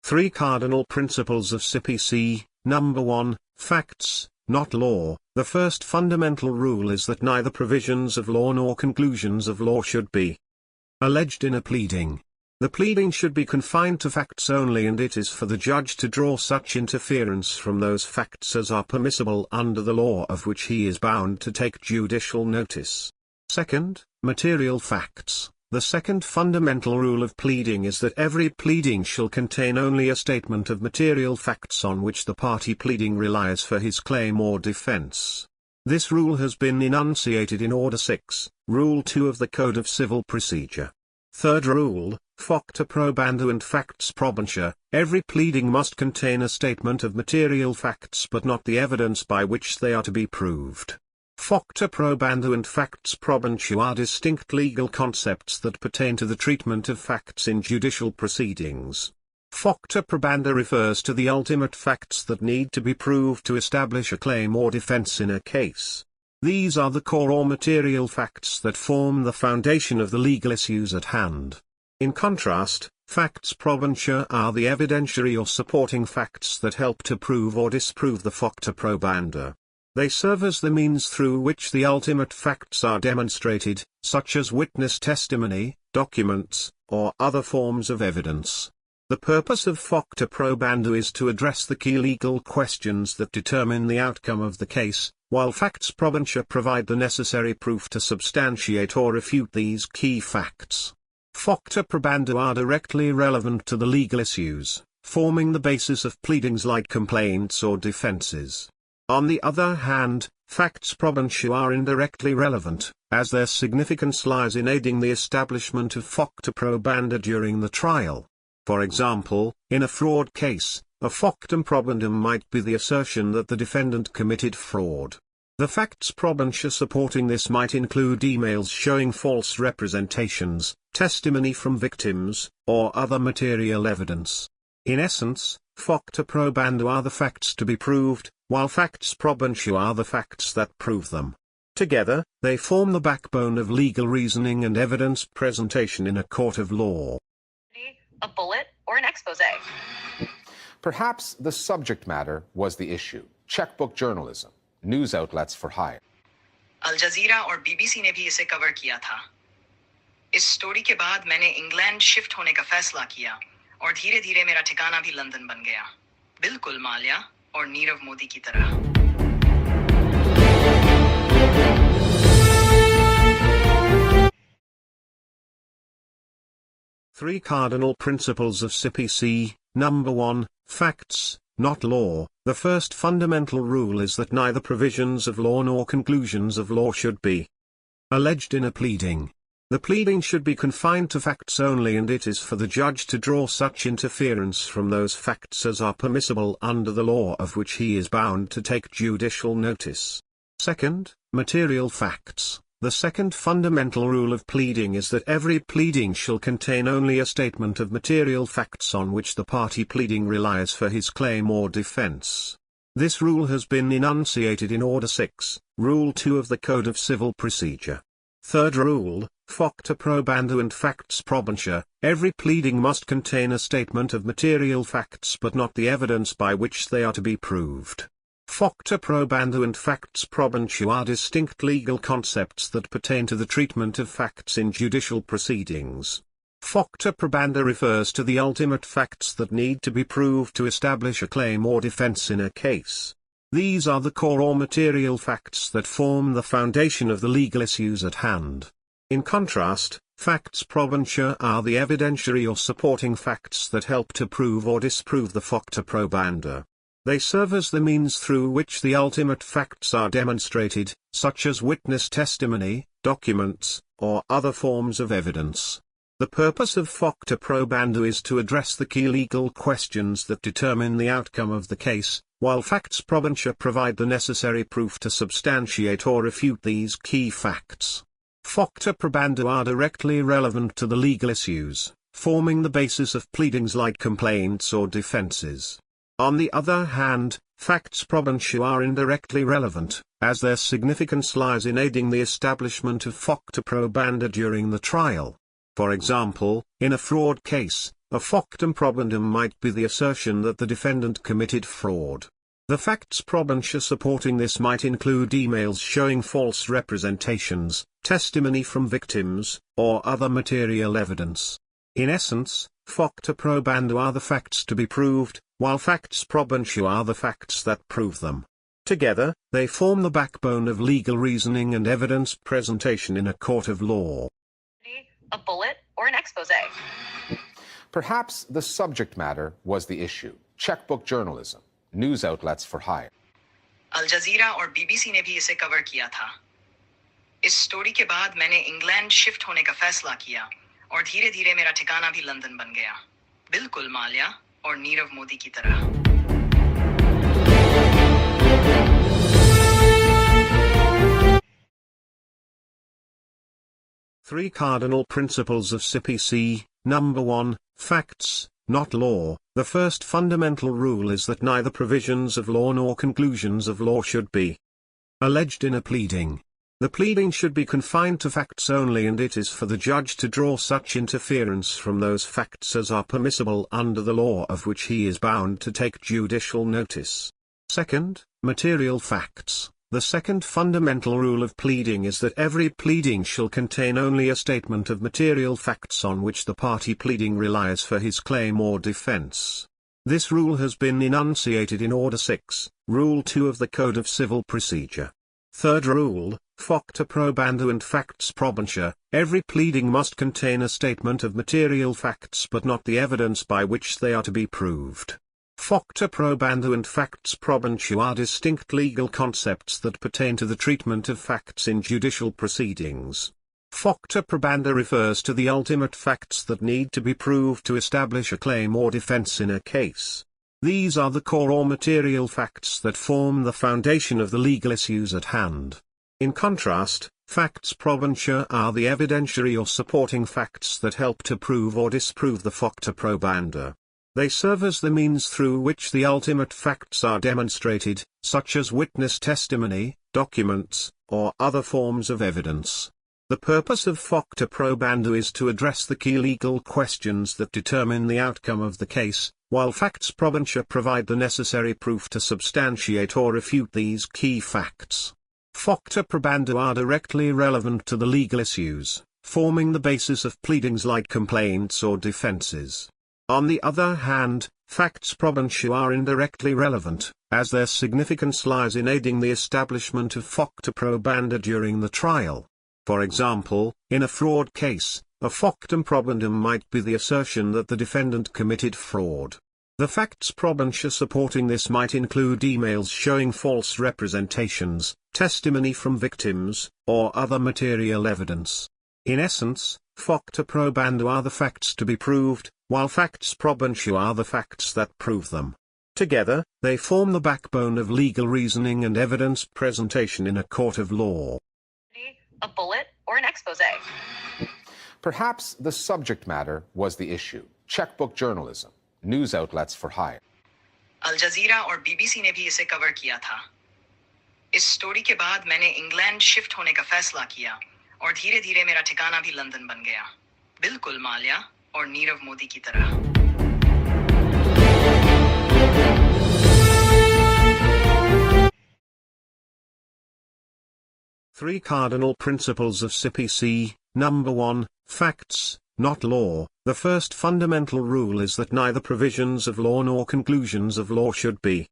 3 Cardinal Principles of CrPC. Number 1, Facts, not law. The first fundamental rule is that neither provisions of law nor conclusions of law should be alleged in a pleading. The pleading should be confined to facts only, and it is for the judge to draw such interference from those facts as are permissible under the law of which he is bound to take judicial notice. Second, material facts. The second fundamental rule of pleading is that every pleading shall contain only a statement of material facts on which the party pleading relies for his claim or defense. This rule has been enunciated in Order 6, Rule 2 of the Code of Civil Procedure. Third rule, Facta Probanda and Facts Probantia. Every pleading must contain a statement of material facts but not the evidence by which they are to be proved. Facta Probanda and Facts Probantia are distinct legal concepts that pertain to the treatment of facts in judicial proceedings. Facta Probanda refers to the ultimate facts that need to be proved to establish a claim or defense in a case. These are the core or material facts that form the foundation of the legal issues at hand. In contrast, Facts Probantia are the evidentiary or supporting facts that help to prove or disprove the Facta Probanda. They serve as the means through which the ultimate facts are demonstrated, such as witness testimony, documents, or other forms of evidence. The purpose of Facta Probanda is to address the key legal questions that determine the outcome of the case, while Facts Probantia provide the necessary proof to substantiate or refute these key facts. Facta Probanda are directly relevant to the legal issues, forming the basis of pleadings like complaints or defenses. On the other hand, Facts Probantia are indirectly relevant, as their significance lies in aiding the establishment of Facta Probanda during the trial. For example, in a fraud case, a factum probandum might be the assertion that the defendant committed fraud. The Facts Probantia supporting this might include emails showing false representations, testimony from victims, or other material evidence. In essence, Facta Probanda are the facts to be proved, while Facts Probantia are the facts that prove them. Together, they form the backbone of legal reasoning and evidence presentation in a court of law. A bullet or an expose? Perhaps the subject matter was the issue. Checkbook journalism, news outlets for hire. Al Jazeera और BBC ने भी इसे cover किया था. इस story के बाद मैंने इंग्लैंड शिफ्ट होने का फैसला किया और धीरे-धीरे मेरा ठिकाना भी लंदन बन गया. बिल्कुल माल्या और नीरव मोदी की तरह. 3 Cardinal Principles of CrPC. Number 1, Facts, not law. The first fundamental rule is that neither provisions of law nor conclusions of law should be alleged in a pleading. The pleading should be confined to facts only, and it is for the judge to draw such interference from those facts as are permissible under the law of which he is bound to take judicial notice. Second, material facts. The second fundamental rule of pleading is that every pleading shall contain only a statement of material facts on which the party pleading relies for his claim or defense. This rule has been enunciated in Order 6, Rule 2 of the Code of Civil Procedure. Third rule, Facta Probanda and Facts Probantia. Every pleading must contain a statement of material facts but not the evidence by which they are to be proved. Facta Probanda and Facts Probantia are distinct legal concepts that pertain to the treatment of facts in judicial proceedings. Facta Probanda refers to the ultimate facts that need to be proved to establish a claim or defense in a case. These are the core or material facts that form the foundation of the legal issues at hand. In contrast, Facts Probantia are the evidentiary or supporting facts that help to prove or disprove the Facta Probanda. They serve as the means through which the ultimate facts are demonstrated, such as witness testimony, documents, or other forms of evidence. The purpose of Facta Probanda is to address the key legal questions that determine the outcome of the case, while Facts Probantia provide the necessary proof to substantiate or refute these key facts. Facta Probanda are directly relevant to the legal issues, forming the basis of pleadings like complaints or defenses. On the other hand, Facts Probantia are indirectly relevant, as their significance lies in aiding the establishment of Facta Probanda during the trial. For example, in a fraud case, A factum probandum might be the assertion that the defendant committed fraud. The facts probantia supporting this might include emails showing false representations, testimony from victims, or other material evidence. In essence, facta probanda are the facts to be proved, while facts probantia are the facts that prove them. Together, they form the backbone of legal reasoning and evidence presentation in a court of law. A bullet or an expose? Perhaps the subject matter was the issue. Checkbook journalism, news outlets for hire. अल जजीरा और BBC ने भी इसे cover किया था। इस story के बाद मैंने इंग्लैंड शिफ्ट होने का फैसला किया और धीरे-धीरे मेरा ठिकाना भी लंदन बन गया, बिल्कुल माल्या और नीरव मोदी की तरह। 3 Cardinal Principles of CrPC. Number 1, Facts, not law. The first fundamental rule is that neither provisions of law nor conclusions of law should be alleged in a pleading. The pleading should be confined to facts only, and it is for the judge to draw such interference from those facts as are permissible under the law of which he is bound to take judicial notice. Second, material facts. The second fundamental rule of pleading is that every pleading shall contain only a statement of material facts on which the party pleading relies for his claim or defense. This rule has been enunciated in Order 6, Rule 2 of the Code of Civil Procedure. Third rule, Facta Probanda and Facts Probantia. Every pleading must contain a statement of material facts but not the evidence by which they are to be proved. Facta Probanda and Facts Probantia are distinct legal concepts that pertain to the treatment of facts in judicial proceedings. Facta Probanda refers to the ultimate facts that need to be proved to establish a claim or defense in a case. These are the core or material facts that form the foundation of the legal issues at hand. In contrast, Facts Probantia are the evidentiary or supporting facts that help to prove or disprove the Facta Probanda. They serve as the means through which the ultimate facts are demonstrated, such as witness testimony, documents, or other forms of evidence. The purpose of Facta Probanda is to address the key legal questions that determine the outcome of the case, while Facts Probantia provide the necessary proof to substantiate or refute these key facts. Facta Probanda are directly relevant to the legal issues, forming the basis of pleadings like complaints or defenses. On the other hand, Facts Probantia are indirectly relevant, as their significance lies in aiding the establishment of Facta Probanda during the trial. For example, in a fraud case, a factum probandum might be the assertion that the defendant committed fraud. The facts probantia supporting this might include emails showing false representations, testimony from victims, or other material evidence. In essence, facta probanda are the facts to be proved, while facts probantia are the facts that prove them. Together, they form the backbone of legal reasoning and evidence presentation in a court of law. A bullet or an expose? Perhaps the subject matter was the issue. Checkbook journalism, news outlets for hire. अल जजीरा और BBC ने भी इसे cover किया था। इस story के बाद मैंने इंग्लैंड शिफ्ट होने का फैसला किया और धीरे-धीरे मेरा ठिकाना भी लंदन बन गया, बिल्कुल माल्या और नीरव मोदी की तरह। 3 Cardinal Principles of CrPC. Number 1, Facts, not law. The first fundamental rule is that neither provisions of law nor conclusions of law should be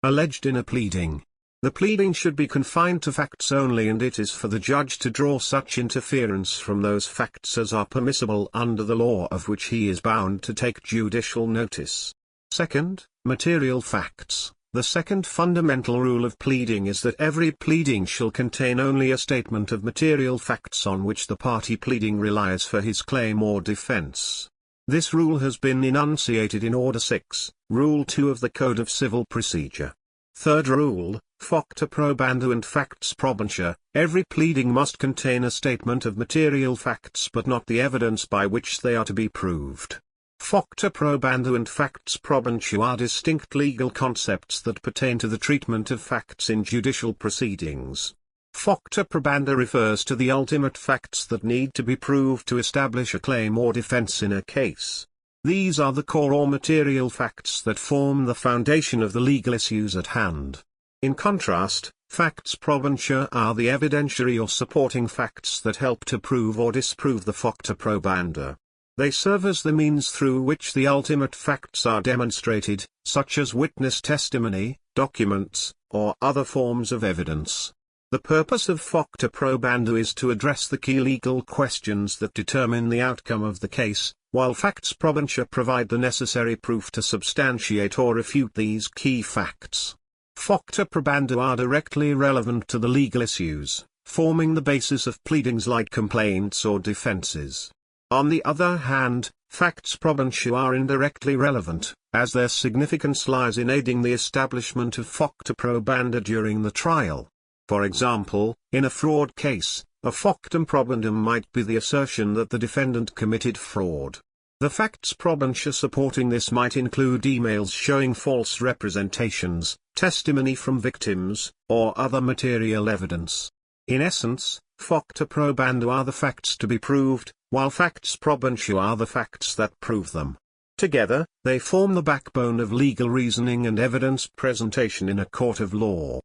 alleged in a pleading. The pleading should be confined to facts only, and it is for the judge to draw such interference from those facts as are permissible under the law of which he is bound to take judicial notice. Second, material facts. The second fundamental rule of pleading is that every pleading shall contain only a statement of material facts on which the party pleading relies for his claim or defense. This rule has been enunciated in Order 6, Rule 2 of the Code of Civil Procedure. Third rule, Facta Probanda and Facts Probantia. Every pleading must contain a statement of material facts but not the evidence by which they are to be proved. Facta Probanda and Facts Probantia are distinct legal concepts that pertain to the treatment of facts in judicial proceedings. Facta Probanda refers to the ultimate facts that need to be proved to establish a claim or defense in a case. These are the core or material facts that form the foundation of the legal issues at hand. In contrast, Facts Probantia are the evidentiary or supporting facts that help to prove or disprove the Facta Probanda. They serve as the means through which the ultimate facts are demonstrated, such as witness testimony, documents, or other forms of evidence. The purpose of Facta Probanda is to address the key legal questions that determine the outcome of the case, while Facts Probantia provide the necessary proof to substantiate or refute these key facts. Facta Probanda are directly relevant to the legal issues, forming the basis of pleadings like complaints or defenses. On the other hand, Facts Probantia are indirectly relevant, as their significance lies in aiding the establishment of Facta Probanda during the trial. For example, in a fraud case, a factum probandum might be the assertion that the defendant committed fraud. The facts probantia supporting this might include emails showing false representations, testimony from victims, or other material evidence. In essence, facta probanda are the facts to be proved, while facts probantia are the facts that prove them. Together, they form the backbone of legal reasoning and evidence presentation in a court of law.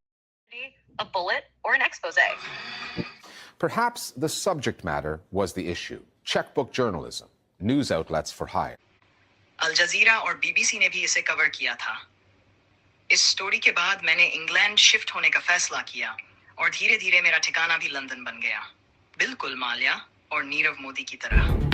A bullet or an expose. Perhaps the subject matter was the issue. Checkbook journalism, news outlets for hire. अल जजीरा और BBC ने भी इसे cover किया था। इस story के बाद मैंने इंग्लैंड शिफ्ट होने का फैसला किया और धीरे-धीरे मेरा ठिकाना भी लंदन बन गया। बिल्कुल माल्या और नीरव मोदी की तरह।